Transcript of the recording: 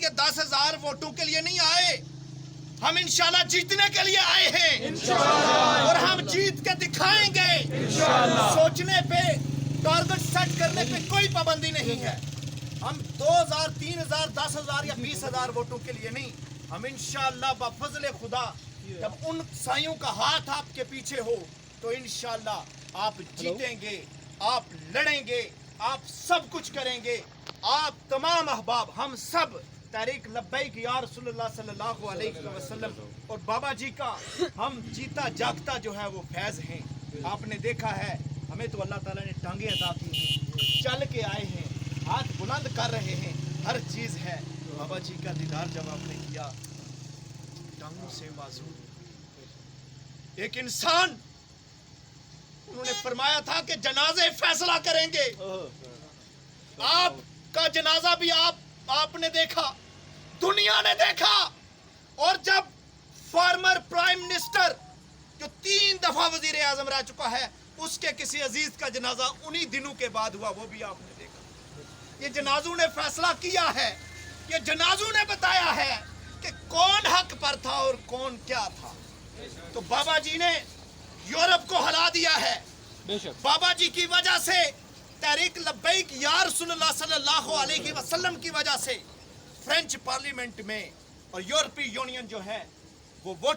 یا 10,000 ووٹوں کے لیے نہیں آئے، ہم انشاءاللہ جیتنے کے لیے آئے ہیں اور ہم جیت کے دکھائیں گے۔ سوچنے پہ، ٹارگٹ سیٹ کرنے پہ کوئی پابندی نہیں ہے۔ ہم 2,000 3,000 10,000 یا 20,000 ووٹوں کے لیے نہیں، ہم انشاءاللہ بفضل خدا جب ان سائیوں کا ہاتھ آپ کے پیچھے ہو تو انشاءاللہ آپ جیتیں گے، آپ لڑیں گے، آپ سب کچھ کریں گے۔ آپ تمام احباب، ہم سب تحریک لبیک یا رسول اللہ صلی اللہ علیہ وسلم اور بابا جی کا ہم جیتا جاگتا جو ہے وہ فیض ہیں۔ آپ نے دیکھا ہے ہمیں تو اللہ تعالیٰ نے ٹانگیں عطا کی ہیں، چل کے آئے ہیں، ہاتھ بلند کر رہے ہیں، ہر چیز ہے۔ بابا جی کا دیدار جب آپ نے کیا، ٹانگوں سے معذور ایک انسان، انہوں نے فرمایا تھا کہ جنازے فیصلہ کریں گے۔ آپ کا جنازہ بھی آپ نے دیکھا، دنیا نے دیکھا، اور جب فارمر پرائم منسٹر جو 3 دفعہ وزیر اعظم رہ چکا ہے، اس کے کسی عزیز کا جنازہ انہی دنوں کے بعد ہوا، وہ بھی آپ نے دیکھا۔ یہ جنازوں نے فیصلہ کیا ہے، یہ جنازوں نے بتایا ہے کہ کون حق پر تھا اور کون کیا تھا۔ تو بابا جی نے یورپ کو ہلا دیا ہے۔ بابا جی کی وجہ سے، تحریک لبیک یا رسول اللہ صلی اللہ علیہ وسلم کی وجہ سے فرینچ پارلیمنٹ میں اور یورپی یونین جو ہے وہ ووٹ